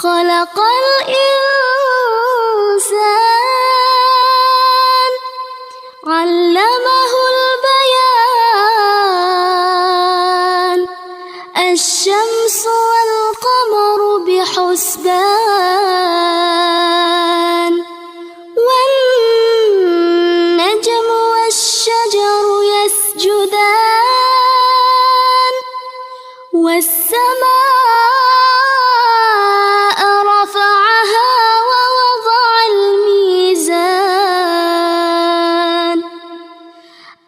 خلق الإنسان علمه البيان الشمس والقمر بحسبان والنجم والشجر يسجدان والسماء رفعها ووضع الميزان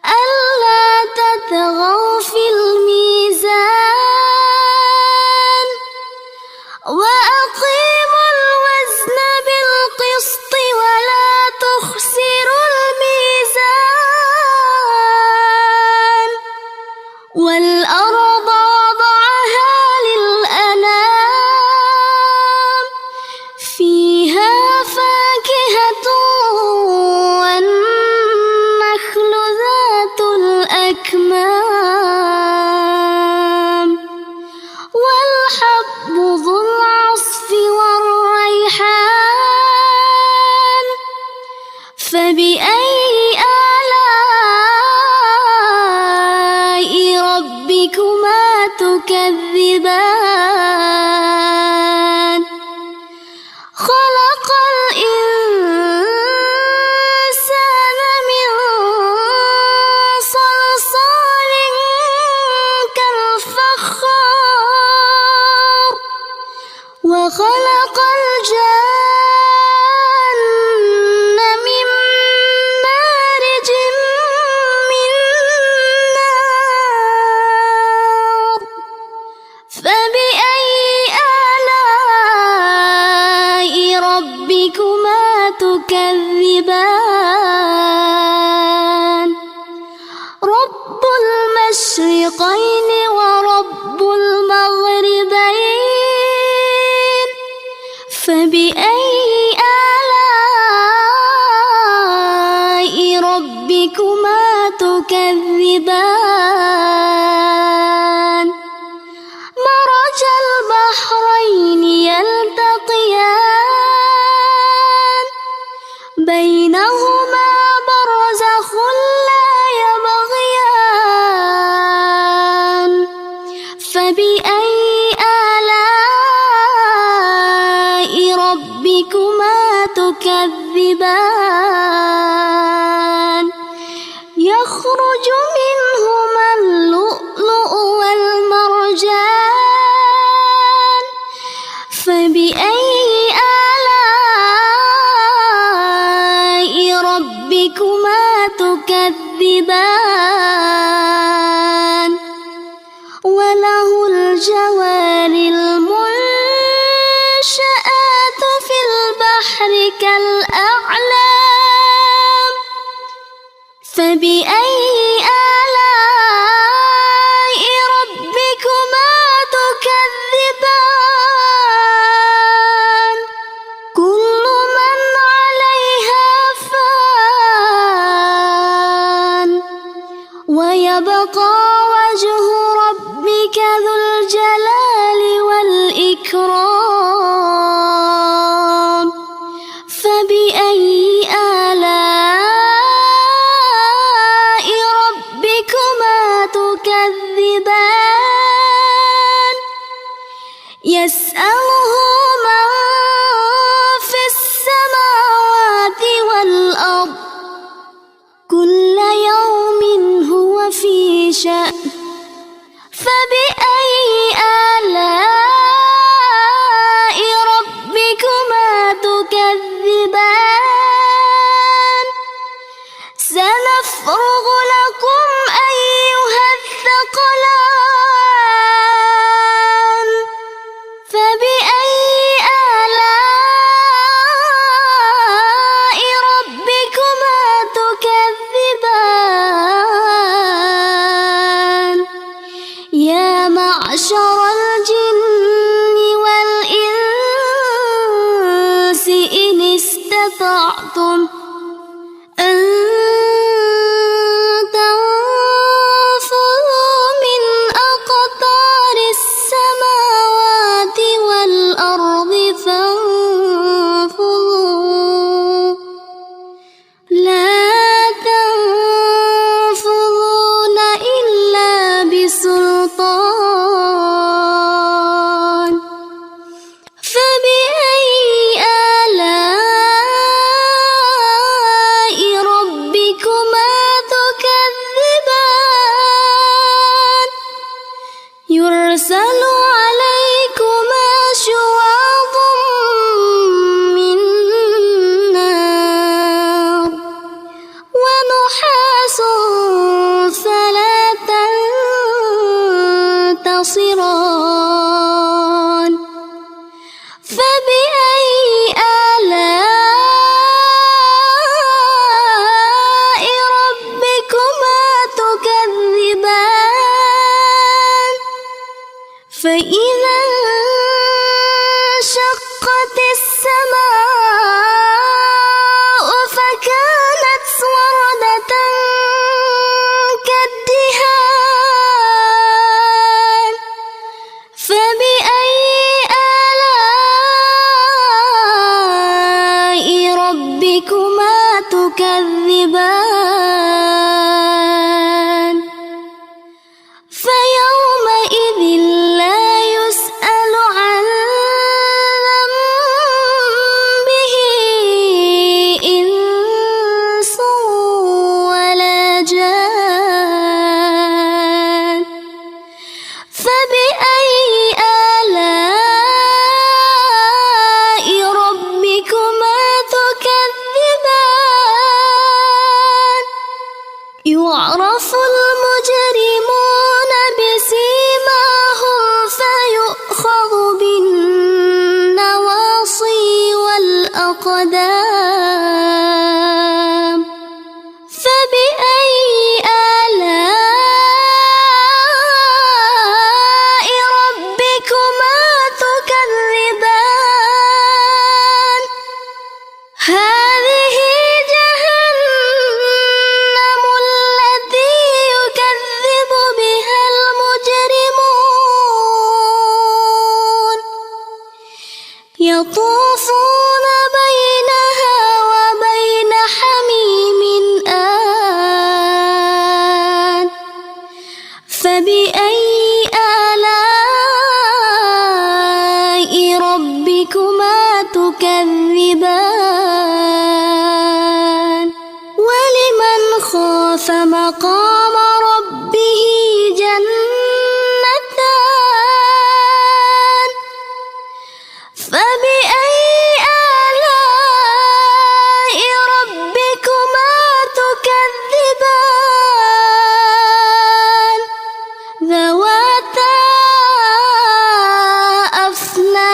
ألا تطغوا في الميزان وأقيموا الوزن بالقسط ولا تخسروا الميزان والأرض وضعها للأنام فيها فاكهة والنخل ذات الأكمام والحب ذو العصف والريحان فبأي آلاء ربكما تكذبان خلق الإنسان من صلصال كالفخار وخلق الجن من مارج من نار فبأي آلاء ربكما تكذبان رب المشرقين ورب المغربين فبأي آلاء ربكما تكذبان مرج البحرين يلتقيان بينهما برزخ لا يبغيان فبأي آلاء ربكما تكذبان يخرج منهما اللؤلؤ والمرجان فبأي آلاء ربكما تكذبان وله الجوار المنشآت في البحر كالأعلام فبأي آلاء ربكما تكذبان كل من عليها فان ويبقى وجه ربك ذو الجلال والإكرام فبأي آلاء ربكما تكذبان يسأله من في السماوات والأرض كل يوم هو في شأن فبأي آلاء ربكما تكذبان سنفرغ لكم أيها الثقلان فبأي آلاء ربكما تكذبان يا معشر الجن والإنس إن استطعتم أن تنفذوا من أقطار السماوات والأرض فبأي آلاء ربكما تكذبان فإذا انشقت السماء فكانت وردة كالدهان فبأي آلاء ربكما تكذبان فيومئذ لا يسأل عن ذنبه إنس ولا جان فبأي آلاء ربكما تكذبان يعرف المجرمون بسيماهم فيؤخذ بالنواصي والأقدام فبأي آلاء ربكما تكذبان هذه جهنم التي يكذب بها المجرمون يطوفون بينها وبين حميم آن فبأي آلاء ربكما تكذبان ولمن خاف مقام ربه جنتان فبأي آلاء ربكما تكذبان ذواتا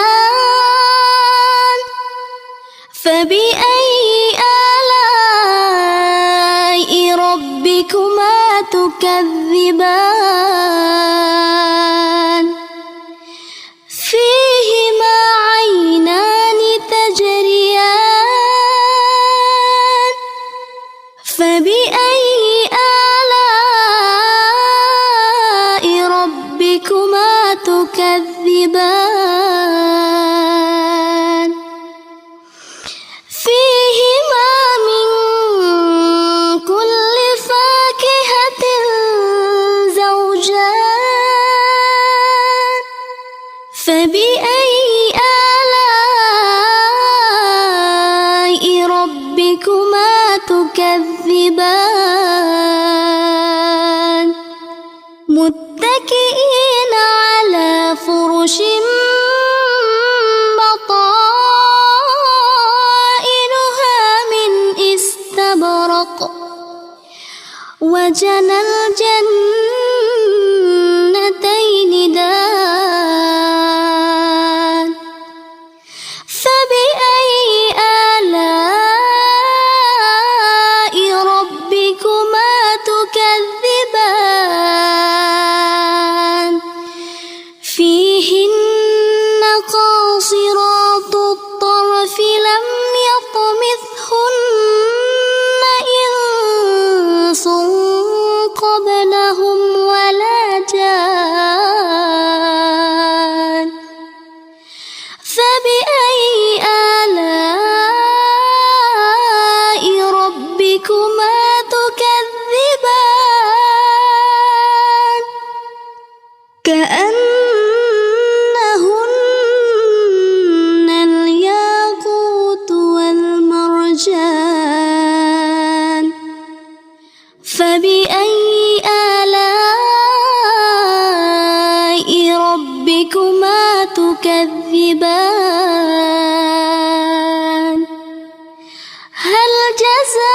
أفنان فبأي آلاء ربكما تكذبان فيهما عينان تجريان فبأي آلاء ربكما تكذبان فيهما من كل فاكهة زوجان فبأي آلاء ربكما تكذبان متكئين على فرش بطائنها من استبرق وجنى الجنتين دان فبأي آلاء ربكما تكذبان فيهن قاصرات الطرف لم يطمثهن إنس قبلهم ولا جان فبأي آلاء ربكما تكذبان كأنهن الياقوت والمرجان فبأي آلاء ربكما تكذبان هل جزاء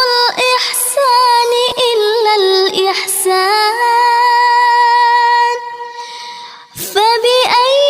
الإحسان إلا الإحسان فبأي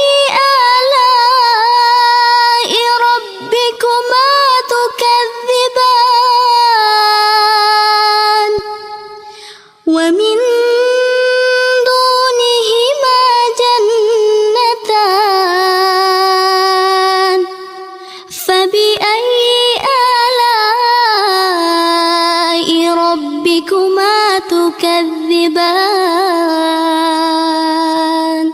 تكذبان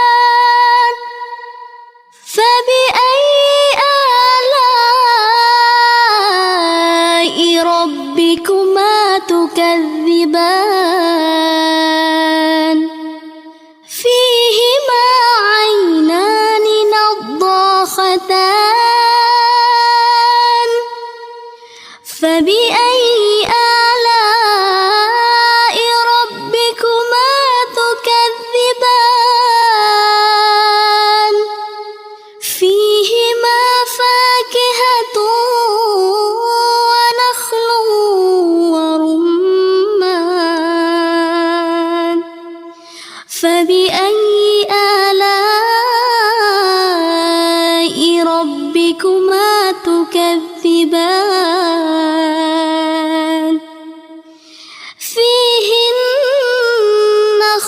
مدهامتان فبأي آلاء ربكما تكذبان فيهما عينان نضاختان فبأي آلاء ربكما تكذبان فيهما فاكهة ونخل ورمان فبأي آلاء ربكما تكذبان فيهن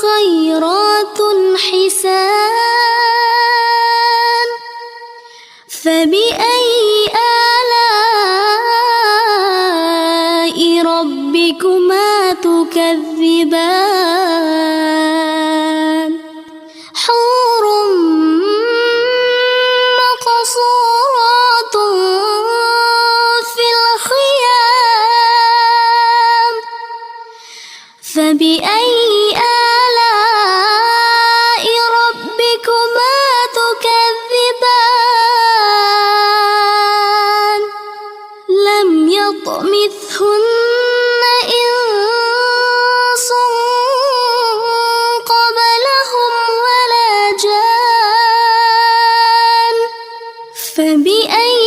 خيرات حسان فبأي آلاء ربكما تكذبان حور مقصورات في الخيام فبأي آلاء ربكما تكذبان لم يطمثهن إنس قبلهم ولا جان فبأي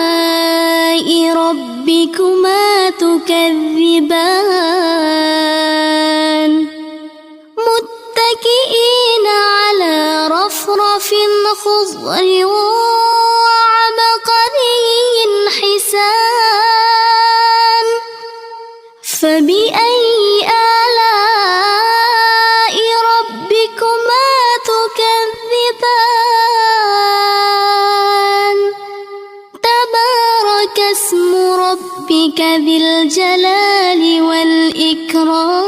آلاء ربكما تكذبان متكئين على رفرف خضر وعبقري حسان فبأي آلاء ربكما تكذبان تبارك اسم ربك ذي الجلال والإكرام